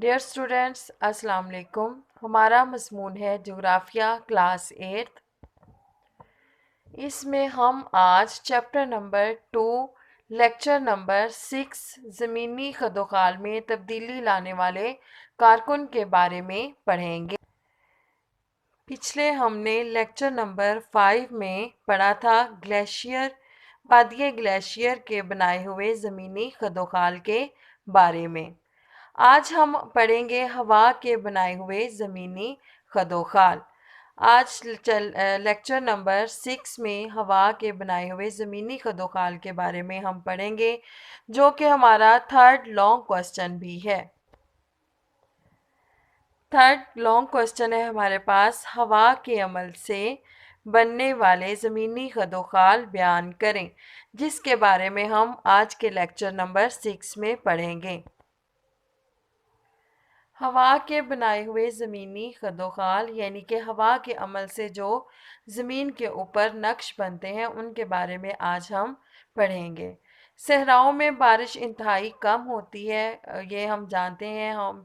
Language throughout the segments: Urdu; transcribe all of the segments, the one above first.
ڈیئر اسٹوڈینٹس، السلام علیکم۔ ہمارا مضمون ہے جغرافیہ کلاس 8۔ اس میں ہم آج چیپٹر نمبر 2 لیکچر نمبر 6 زمینی خدوخال میں تبدیلی لانے والے کارکن کے بارے میں پڑھیں گے۔ پچھلے ہم نے لیکچر نمبر 5 میں پڑھا تھا گلیشیئر، وادی گلیشیئر کے بنائے ہوئے زمینی خدوخال کے بارے میں۔ آج ہم پڑھیں گے ہوا کے بنائے ہوئے زمینی خدوخال۔ آج لیکچر نمبر 6 میں ہوا کے بنائے ہوئے زمینی خدوخال کے بارے میں ہم پڑھیں گے، جو کہ ہمارا تھرڈ لانگ کوسچن بھی ہے۔ تھرڈ لانگ کوسچن ہے ہمارے پاس، ہوا کے عمل سے بننے والے زمینی خدوخال بیان کریں، جس کے بارے میں ہم آج کے لیکچر نمبر 6 میں پڑھیں گے۔ ہوا کے بنائے ہوئے زمینی خدوخال یعنی کہ ہوا کے عمل سے جو زمین کے اوپر نقش بنتے ہیں، ان کے بارے میں آج ہم پڑھیں گے۔ صحراؤں میں بارش انتہائی کم ہوتی ہے، یہ ہم جانتے ہیں، ہم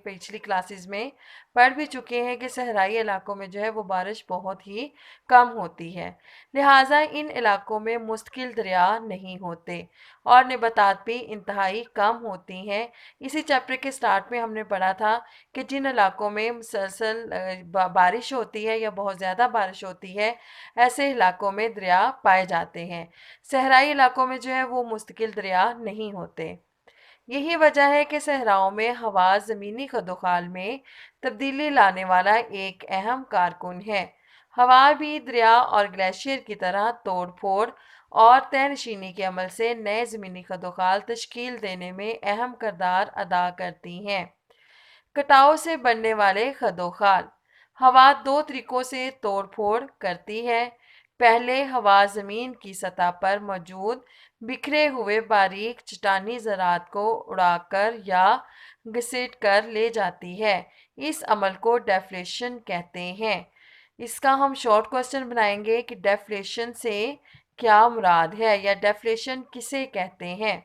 پچھلی کلاسز میں پڑھ بھی چکے ہیں کہ صحرائی علاقوں میں جو ہے وہ بارش بہت ہی کم ہوتی ہے، لہٰذا ان علاقوں میں مستقل دریا نہیں ہوتے اور نباتات بھی انتہائی کم ہوتی ہیں۔ اسی چیپٹر کے سٹارٹ میں ہم نے پڑھا تھا کہ جن علاقوں میں مسلسل بارش ہوتی ہے یا بہت زیادہ بارش ہوتی ہے، ایسے علاقوں میں دریا پائے جاتے ہیں۔ صحرائی علاقوں میں جو ہے وہ مستقل دریا نہیں ہوتے۔ یہی وجہ ہے کہ صحراؤں میں ہوا زمینی خدوخال میں تبدیلی لانے والا ایک اہم کارکن ہے۔ ہوا بھی دریا اور گلیشیئر کی طرح توڑ پھوڑ اور تہہ نشینی کے عمل سے نئے زمینی خدوخال تشکیل دینے میں اہم کردار ادا کرتی ہیں۔ کٹاؤ سے بننے والے خدوخال۔ ہوا دو طریقوں سے توڑ پھوڑ کرتی ہے۔ پہلے ہوا زمین کی سطح پر موجود بکھرے ہوئے باریک چٹانی ذرات کو اڑا کر یا گھسیٹ کر لے جاتی ہے۔ اس عمل کو ڈیفلیشن کہتے ہیں۔ اس کا ہم شارٹ کوسچن بنائیں گے کہ ڈیفلیشن سے کیا مراد ہے یا ڈیفلیشن کسے کہتے ہیں۔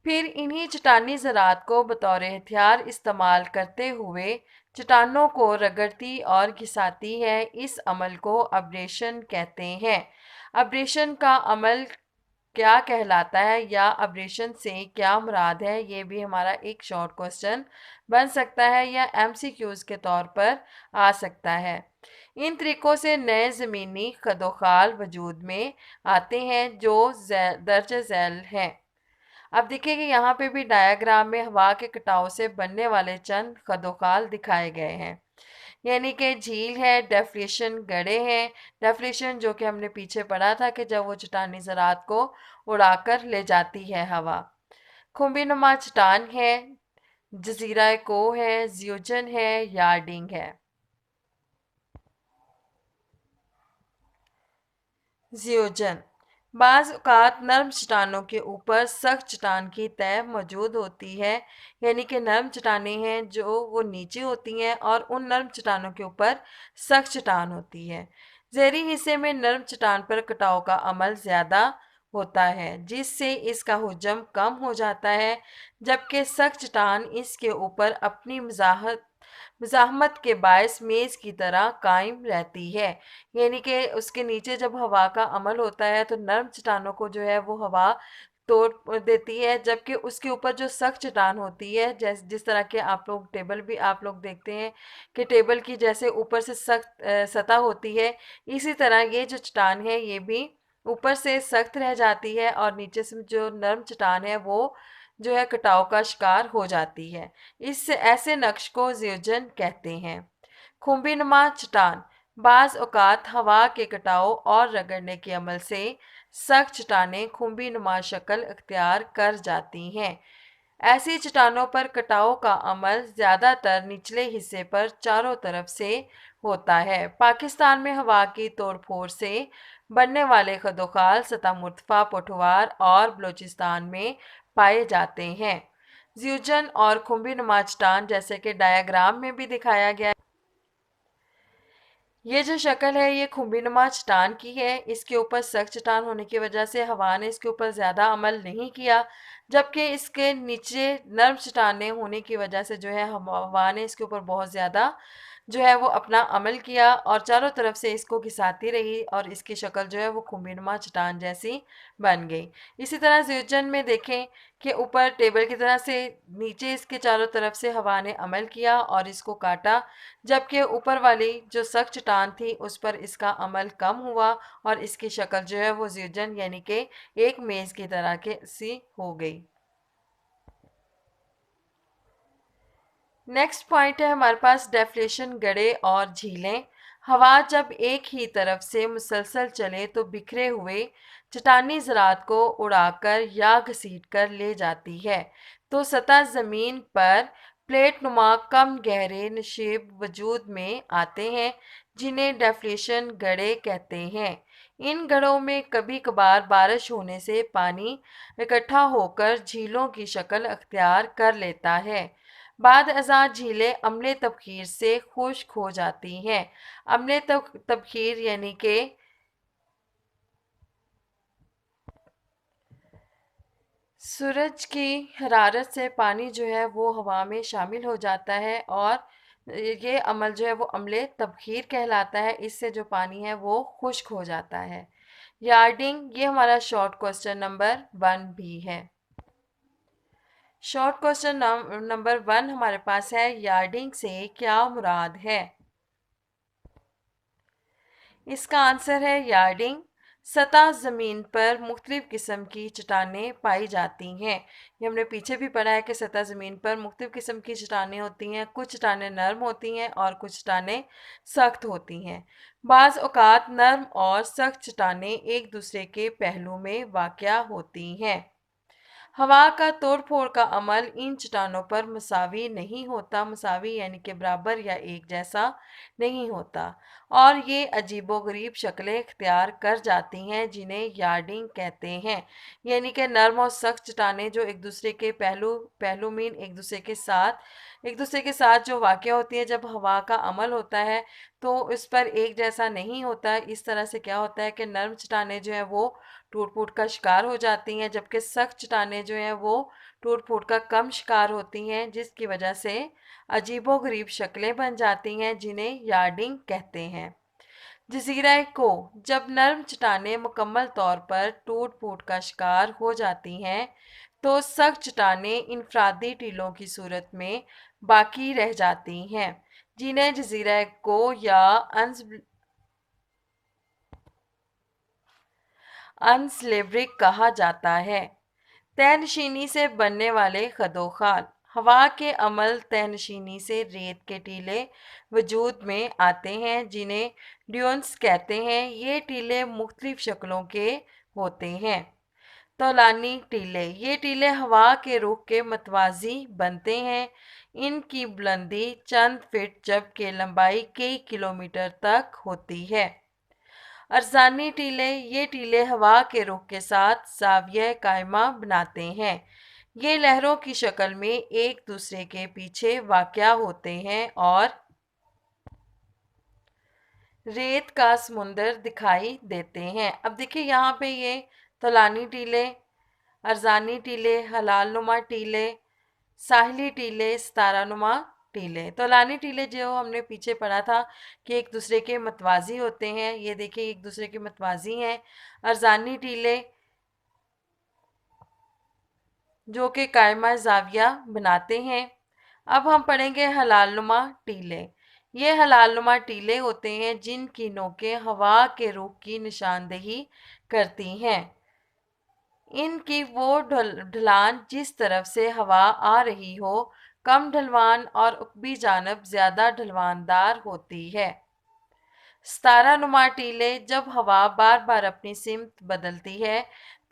پھر انہی چٹانی ذرات کو بطور ہتھیار استعمال کرتے ہوئے چٹانوں کو رگڑتی اور گھساتی ہے۔ اس عمل کو ابریشن کہتے ہیں۔ ابریشن کا عمل کیا کہلاتا ہے یا ابریشن سے کیا مراد ہے، یہ بھی ہمارا ایک شارٹ کوسچن بن سکتا ہے یا ایم سی کیوز کے طور پر آ سکتا ہے۔ ان طریقوں سے نئے زمینی خدوخال وجود میں آتے ہیں جو درج ذیل ہیں۔ اب دیکھیں کہ یہاں پہ بھی ڈایاگرام میں ہوا کے کٹاؤ سے بننے والے چند خدوخال دکھائے گئے ہیں، یعنی کہ جھیل ہے، ڈیفلیشن گڑھے ہیں۔ ڈیفلیشن جو کہ ہم نے پیچھے پڑھا تھا کہ جب وہ چٹانی ذرات کو اڑا کر لے جاتی ہے ہوا۔ کھمبی نما چٹان ہے، جزیرہ کوہ ہے، زیوجن ہے، یارڈنگ ہے۔ زیوجن بعض اوقات نرم چٹانوں کے اوپر سخت چٹان کی تہہ موجود ہوتی ہے، یعنی کہ نرم چٹانیں ہیں جو وہ نیچے ہوتی ہیں اور ان نرم چٹانوں کے اوپر سخت چٹان ہوتی ہے۔ ظہری حصے میں نرم چٹان پر کٹاؤ کا عمل زیادہ ہوتا ہے، جس سے اس کا حجم کم ہو جاتا ہے، جبکہ سخت چٹان اس کے اوپر اپنی مزاحمت کے باعث میز کی طرح قائم رہتی ہے، یعنی کہ اس کے نیچے جب ہوا کا عمل ہوتا ہے تو نرم چٹانوں کو جو ہے وہ ہوا توڑ دیتی ہے، جبکہ اس کے اوپر جو سخت چٹان ہوتی ہے، جس طرح کے آپ لوگ ٹیبل بھی آپ لوگ دیکھتے ہیں کہ ٹیبل کی جیسے اوپر سے سخت سطح ہوتی ہے، اسی طرح یہ جو چٹان ہے یہ بھی اوپر سے سخت رہ جاتی ہے اور نیچے سے جو نرم چٹان ہے وہ جو ہے کٹاؤ کا شکار ہو جاتی ہے۔ اس سے ایسے نقش کو زیوجن کہتے ہیں۔ کھمبی نما چٹان بعض اوقات ہوا کے کٹاؤ اور رگڑنے کے عمل سے سخت چٹانیں کھمبی نما شکل اختیار کر جاتی ہیں۔ ایسی چٹانوں پر کٹاؤ کا عمل زیادہ تر نچلے حصے پر چاروں طرف سے ہوتا ہے۔ پاکستان میں ہوا کی توڑ پھوڑ سے بننے والے خدوخال سطح مرتفع پوٹھوار اور بلوچستان میں پائے جاتے ہیں۔ زیوجن اور کھمبی نما چٹان جیسے کہ ڈایاگرام میں بھی دکھایا گیا ہے، یہ جو شکل ہے یہ کھمبی نما چٹان کی ہے، اس کے اوپر سخت چٹان ہونے کی وجہ سے ہوا نے اس کے اوپر زیادہ عمل نہیں کیا، جبکہ اس کے نیچے نرم چٹانیں ہونے کی وجہ سے جو ہے ہوا نے اس کے اوپر بہت زیادہ جو ہے وہ اپنا عمل کیا اور چاروں طرف سے اس کو گھساتی رہی اور اس کی شکل جو ہے وہ کھمبی نما چٹان جیسی بن گئی۔ اسی طرح زیوجن میں دیکھیں کہ اوپر ٹیبل کی طرح سے نیچے اس کے چاروں طرف سے ہوا نے عمل کیا اور اس کو کاٹا، جبکہ اوپر والی جو سخت چٹان تھی اس پر اس کا عمل کم ہوا اور اس کی شکل جو ہے وہ زیوجن یعنی کہ ایک میز کی طرح کے سی ہو گئی۔ نیکسٹ پوائنٹ ہے ہمارے پاس ڈیفلیشن گڑھے اور جھیلیں۔ ہوا جب ایک ہی طرف سے مسلسل چلے تو بکھرے ہوئے چٹانی ذرات کو اڑا کر یا گھسیٹ کر لے جاتی ہے، تو سطح زمین پر پلیٹ نما کم گہرے نشیب وجود میں آتے ہیں جنہیں ڈیفلیشن گڑھے کہتے ہیں۔ ان گڑھوں میں کبھی کبھار بارش ہونے سے پانی اکٹھا ہو کر جھیلوں کی شکل اختیار کر لیتا ہے۔ بعد ازاں جھیلیں عملے تبخیر سے خشک ہو جاتی ہیں۔ عملے تبخیر یعنی کہ سورج کی حرارت سے پانی جو ہے وہ ہوا میں شامل ہو جاتا ہے اور یہ عمل جو ہے وہ عملے تبخیر کہلاتا ہے، اس سے جو پانی ہے وہ خشک ہو جاتا ہے۔ یارڈنگ یہ ہمارا شارٹ کوسچن نمبر 1 بھی ہے۔ شارٹ کوسچن نمبر 1 ہمارے پاس ہے، یارڈنگ سے کیا مراد ہے؟ اس کا آنسر ہے یارڈنگ سطح زمین پر مختلف قسم کی چٹانیں پائی جاتی ہیں۔ یہ ہم نے پیچھے بھی پڑھا ہے کہ سطح زمین پر مختلف قسم کی چٹانیں ہوتی ہیں، کچھ چٹانیں نرم ہوتی ہیں اور کچھ چٹانیں سخت ہوتی ہیں۔ بعض اوقات نرم اور سخت چٹانیں ایک دوسرے کے پہلو میں واقع ہوتی ہیں۔ ہوا کا توڑ پھوڑ کا عمل ان چٹانوں پر مساوی نہیں ہوتا، مساوی یعنی کہ برابر یا ایک جیسا نہیں ہوتا، اور یہ عجیب و غریب شکلیں اختیار کر جاتی ہیں جنہیں یارڈنگ کہتے ہیں، یعنی کہ نرم اور سخت چٹانیں جو ایک دوسرے کے پہلو مین ایک دوسرے کے ساتھ جو واقع ہوتی ہیں جب ہوا کا عمل ہوتا ہے تو اس پر ایک جیسا نہیں ہوتا۔ اس طرح سے کیا ہوتا ہے کہ نرم چٹانیں جو ہیں وہ ٹوٹ پھوٹ کا شکار ہو جاتی ہیں، جبکہ سخت چٹانیں جو ہیں وہ ٹوٹ پھوٹ کا کم شکار ہوتی ہیں، جس کی وجہ سے عجیب و غریب شکلیں بن جاتی ہیں جنہیں یارڈنگ کہتے ہیں۔ جزیرہ کو جب نرم چٹانیں مکمل طور پر ٹوٹ پھوٹ کا شکار ہو جاتی ہیں تو سخت چٹانیں انفرادی ٹیلوں کی صورت میں باقی رہ جاتی ہیں، جنہیں جزیرہ کو یا انسلیبرک کہا جاتا ہے۔ تہ نشینی سے بننے والے خدوخال۔ ہوا کے عمل تہ نشینی سے ریت کے ٹیلے وجود میں آتے ہیں جنہیں ڈیونز کہتے ہیں۔ یہ ٹیلے مختلف شکلوں کے ہوتے ہیں۔ طولانی ٹیلے۔ یہ ٹیلے ہوا کے رخ کے متوازی بنتے ہیں۔ ان کی بلندی چند فٹ جبکہ لمبائی کئی کلومیٹر تک ہوتی ہے۔ عرضانی ٹیلے۔ یہ ٹیلے ہوا کے رخ کے ساتھ زاویہ قائمہ بناتے ہیں۔ یہ لہروں کی شکل میں ایک دوسرے کے پیچھے واقع ہوتے ہیں اور ریت کا سمندر دکھائی دیتے ہیں۔ اب دیکھیں یہاں پہ یہ طولانی ٹیلے، عرضانی ٹیلے، ہلال نما ٹیلے، ساحلی ٹیلے، ستارہ نما ٹیلے۔ طولانی ٹیلے جو ہم نے پیچھے پڑھا تھا کہ ایک دوسرے کے متوازی ہوتے ہیں، یہ دیکھیں ایک دوسرے کے متوازی ہیں۔ عرضانی ٹیلے جو کہ قائمہ زاویہ بناتے ہیں۔ اب ہم پڑھیں گے ہلال نما ٹیلے۔ یہ ہلال نما ٹیلے ہوتے ہیں جن کی نوکیں ہوا کے رخ کی نشاندہی کرتی ہیں۔ ان کی وہ ڈھلان جس طرف سے ہوا آ رہی ہو کم ڈھلوان اور عقبی جانب زیادہ ڈھلوان دار ہوتی ہے۔ ستارہ نما ٹیلے۔ جب ہوا بار بار اپنی سمت بدلتی ہے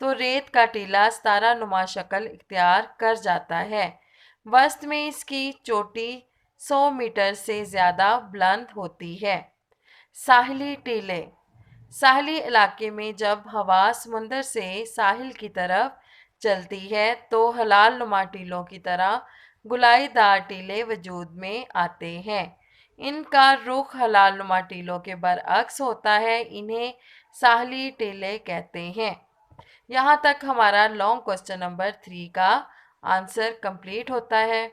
تو ریت کا ٹیلہ ستارہ نما شکل اختیار کر جاتا ہے۔ وسط میں اس کی چوٹی 100 میٹر سے زیادہ بلند ہوتی ہے۔ ساحلی ٹیلے۔ ساحلی علاقے میں جب ہوا سمندر سے ساحل کی طرف چلتی ہے تو ہلال نما ٹیلوں کی طرح گولائی دار ٹیلے وجود میں آتے ہیں۔ ان کا رخ ہلال نما ٹیلوں کے برعکس ہوتا ہے، انہیں ساحلی ٹیلے کہتے ہیں۔ یہاں تک ہمارا لانگ کوسچن نمبر 3 کا آنسر کمپلیٹ ہوتا ہے۔